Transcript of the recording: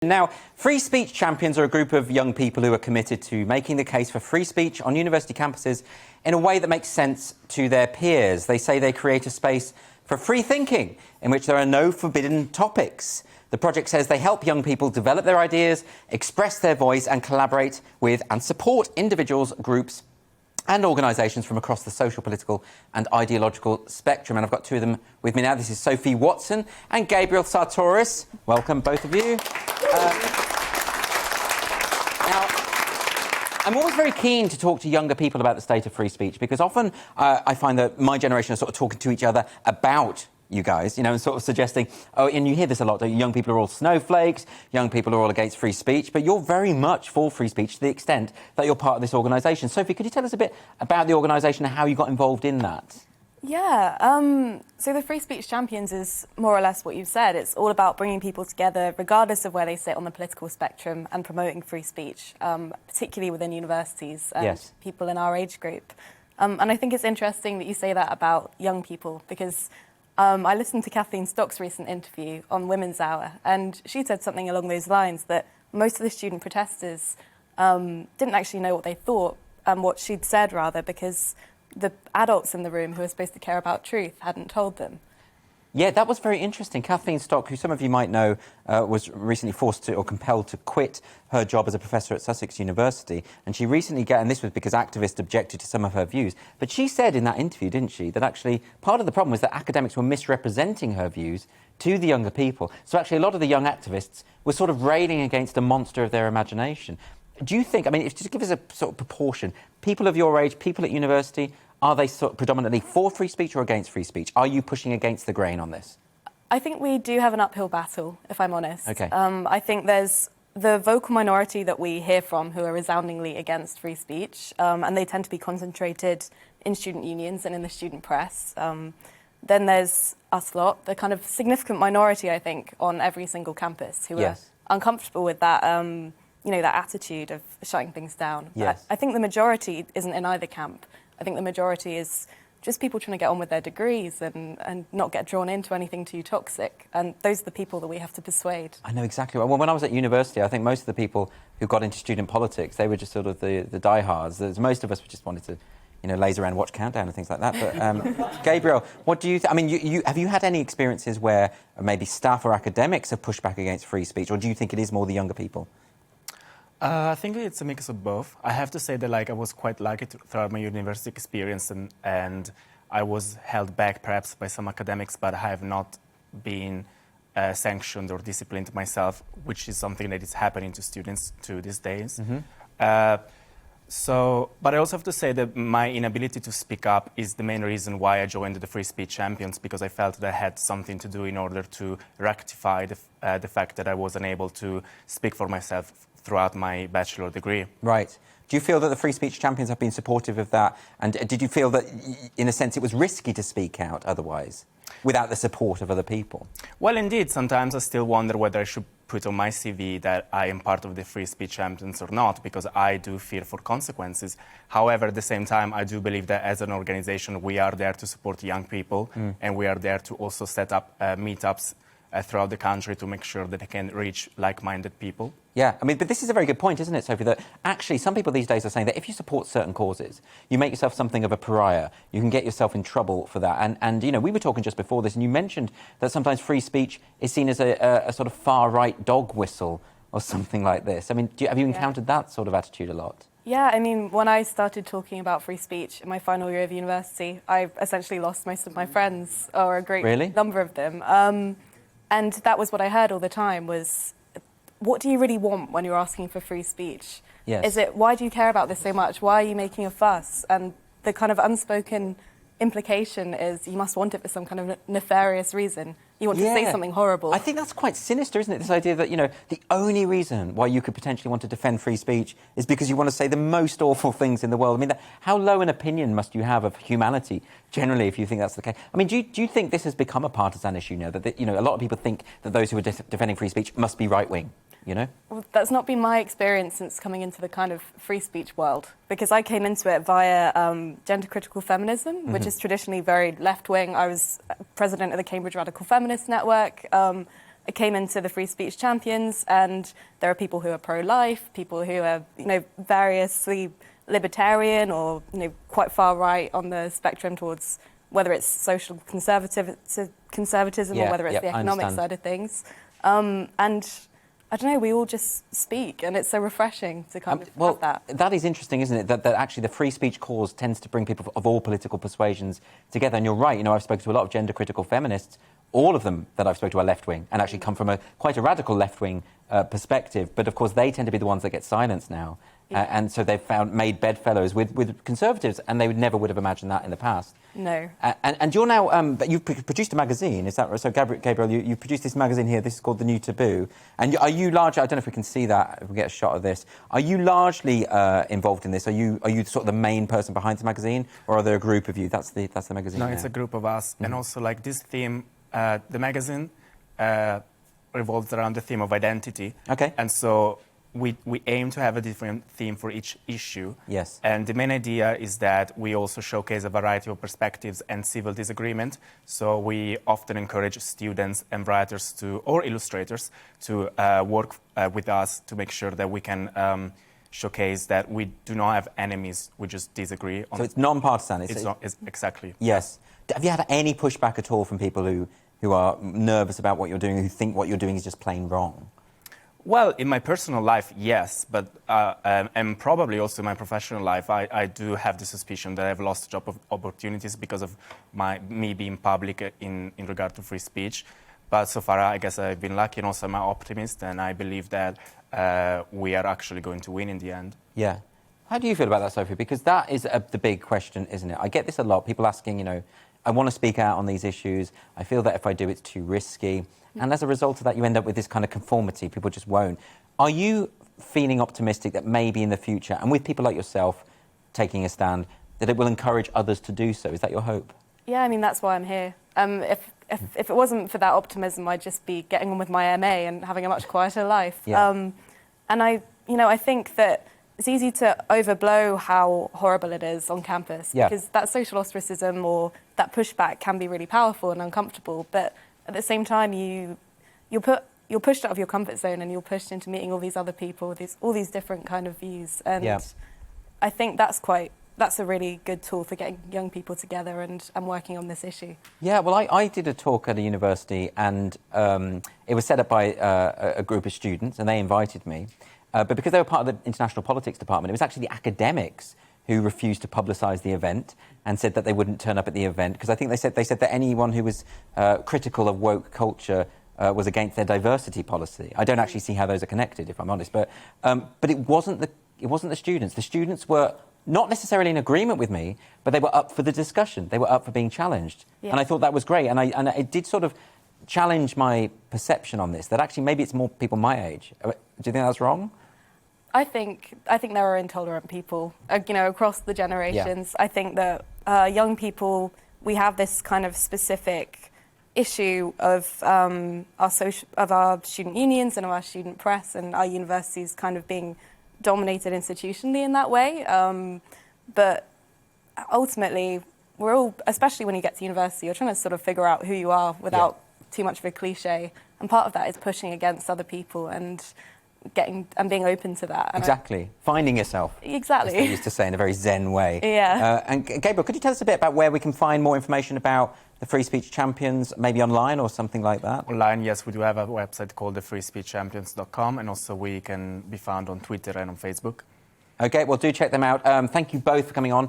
Now, free speech champions are a group of young people who are committed to making the case for free speech on university campuses in a way that makes sense to their peers. They say they create a space for free thinking in which there are no forbidden topics. The project says they help young people develop their ideas, express their voice and collaborate with and support individuals, groups and organisations from across the social, political and ideological spectrum. And I've got two of them with me now. This is Sophie Watson and Gabriel Sartoris. Welcome, both of you. Now, I'm always very keen to talk to younger people about the state of free speech because often I find that my generation are sort of talking to each other about you guys, you know, and sort of suggesting, oh, and you hear this a lot, young people are all snowflakes, young people are all against free speech, but you're very much for free speech to the extent that you're part of this organisation. Sophie, could you tell us a bit about the organisation and how you got involved in that? Yeah, so the Free Speech Champions is more or less what you've said. It's all about bringing people together, regardless of where they sit on the political spectrum, and promoting free speech, particularly within universities and people in our age group. And I think it's interesting that you say that about young people, because I listened to Kathleen Stock's recent interview on Women's Hour, and she said something along those lines, that most of the student protesters didn't actually know what they thought, and what she'd said, rather, because the adults in the room who are supposed to care about truth hadn't told them. Yeah, that was very interesting. Kathleen Stock, who some of you might know, was recently forced to or compelled to quit her job as a professor at Sussex University. And she recently and this was because activists objected to some of her views. But she said in that interview, didn't she, that actually part of the problem was that academics were misrepresenting her views to the younger people. So actually a lot of the young activists were sort of railing against a monster of their imagination. Do you think, I mean, just give us a sort of proportion, people of your age, people at university, are they sort of predominantly for free speech or against free speech? Are you pushing against the grain on this? I think we do have an uphill battle, if I'm honest. OK. I think there's the vocal minority that we hear from who are resoundingly against free speech, and they tend to be concentrated in student unions and in the student press. Then there's us lot, the kind of significant minority, I think, on every single campus who are uncomfortable with that, you know, that attitude of shutting things down. Yes. I think the majority isn't in either camp. I think the majority is just people trying to get on with their degrees and not get drawn into anything too toxic. And those are the people that we have to persuade. I know exactly. Well, when I was at university, I think most of the people who got into student politics, they were just sort of the diehards. Most of us just wanted to, you know, laze around, watch Countdown and things like that. But Gabriel, what do you I mean, have you had any experiences where maybe staff or academics have pushed back against free speech, or do you think it is more the younger people? I think it's a mix of both. I have to say that, like, I was quite lucky throughout my university experience, and I was held back perhaps by some academics, but I have not been sanctioned or disciplined myself, which is something that is happening to students to these days. But I also have to say that my inability to speak up is the main reason why I joined the Free Speech Champions, because I felt that I had something to do in order to rectify the fact that I was unable to speak for myself throughout my bachelor degree. Right. Do you feel that the Free Speech Champions have been supportive of that? And did you feel that, in a sense, it was risky to speak out otherwise, without the support of other people? Well, indeed, sometimes I still wonder whether I should put on my CV that I am part of the Free Speech Champions or not, because I do fear for consequences. However, at the same time, I do believe that as an organisation, we are there to support young people, and we are there to also set up meetups throughout the country to make sure that they can reach like-minded people. Yeah, I mean, but this is a very good point, isn't it, Sophie, that actually some people these days are saying that if you support certain causes, you make yourself something of a pariah. You can get yourself in trouble for that. And you know, we were talking just before this, and you mentioned that sometimes free speech is seen as a sort of far-right dog whistle or something like this. I mean, have you encountered that sort of attitude a lot? Yeah, I mean, when I started talking about free speech in my final year of university, I essentially lost most of my friends, or a great number of them. And that was what I heard all the time was, what do you really want when you're asking for free speech? Yes. Is it, why do you care about this so much? Why are you making a fuss? And the kind of unspoken implication is you must want it for some kind of nefarious reason. You want to say something horrible. I think that's quite sinister, isn't it? This idea that, you know, the only reason why you could potentially want to defend free speech is because you want to say the most awful things in the world. I mean, how low an opinion must you have of humanity, generally, if you think that's the case? I mean, do you think this has become a partisan issue now? That, you know, a lot of people think that those who are defending free speech must be right-wing, you know? Well, that's not been my experience since coming into the kind of free speech world, because I came into it via gender-critical feminism, which is traditionally very left-wing. I was president of the Cambridge Radical Feminist Network, I came into the Free Speech Champions, and there are people who are pro-life, people who are, variously libertarian or, quite far right on the spectrum towards whether it's social conservatism or whether it's the economic side of things. And I don't know, we all just speak, and it's so refreshing to kind of have that. That is interesting, isn't it? That actually the free speech cause tends to bring people of all political persuasions together. And you're right, I've spoken to a lot of gender-critical feminists. All of them that I've spoken to are left-wing and actually come from quite a radical left-wing perspective. But, of course, they tend to be the ones that get silenced now. Yeah. And so they've made bedfellows with conservatives, and they never would have imagined that in the past. No. And you're now, you've produced a magazine, is that right? So, Gabriel, you've produced this magazine here. This is called The New Taboo. And are you largely, I don't know if we can see that, if we get a shot of this, are you largely involved in this? Are you sort of the main person behind the magazine, or are there a group of you? That's the magazine. No, there. It's a group of us. And also, like, this theme, the magazine revolves around the theme of identity. Okay. And so we aim to have a different theme for each issue. Yes. And the main idea is that we also showcase a variety of perspectives and civil disagreement. So we often encourage students and writers or illustrators to work with us to make sure that we can showcase that we do not have enemies, we just disagree. So it's non-partisan. It's exactly. Yes. Have you had any pushback at all from people who are nervous about what you're doing, who think what you're doing is just plain wrong? Well, in my personal life, yes, but and probably also in my professional life, I do have the suspicion that I've lost job opportunities because of me being public in regard to free speech. But so far, I guess I've been lucky, and also I'm an optimist, and I believe that we are actually going to win in the end. Yeah. How do you feel about that, Sophie? Because that is the big question, isn't it? I get this a lot, people asking, I want to speak out on these issues. I feel that if I do, it's too risky. And as a result of that, you end up with this kind of conformity. People just won't. Are you feeling optimistic that maybe in the future, and with people like yourself taking a stand, that it will encourage others to do so? Is that your hope? Yeah, I mean, that's why I'm here. If it wasn't for that optimism, I'd just be getting on with my MA and having a much quieter life. Yeah. And I think that it's easy to overblow how horrible it is on campus, because that social ostracism or that pushback can be really powerful and uncomfortable. But at the same time, you're pushed out of your comfort zone, and you're pushed into meeting all these other people, all these different kind of views. And I think that's a really good tool for getting young people together and working on this issue. Yeah, well, I did a talk at a university, and it was set up by a group of students, and they invited me. But because they were part of the international politics department, it was actually the academics who refused to publicise the event and said that they wouldn't turn up at the event, because I think they said that anyone who was critical of woke culture was against their diversity policy. I don't actually see how those are connected, if I'm honest. But it wasn't the students. The students were not necessarily in agreement with me, but they were up for the discussion. They were up for being challenged, and I thought that was great. And it did sort of challenge my perception on this. That actually maybe it's more people my age. Do you think that's wrong? I think there are intolerant people, across the generations. Yeah. I think that young people, we have this kind of specific issue of our student unions and of our student press and our universities kind of being dominated institutionally in that way. But ultimately, we're all, especially when you get to university, you're trying to sort of figure out who you are without too much of a cliche. And part of that is pushing against other people and being open to that. And exactly. Finding yourself. Exactly. As they used to say in a very Zen way. Yeah. And Gabriel, could you tell us a bit about where we can find more information about the Free Speech Champions, maybe online or something like that? Online, yes, we do have a website called thefreespeechchampions.com, and also we can be found on Twitter and on Facebook. Okay, well, do check them out. Thank you both for coming on.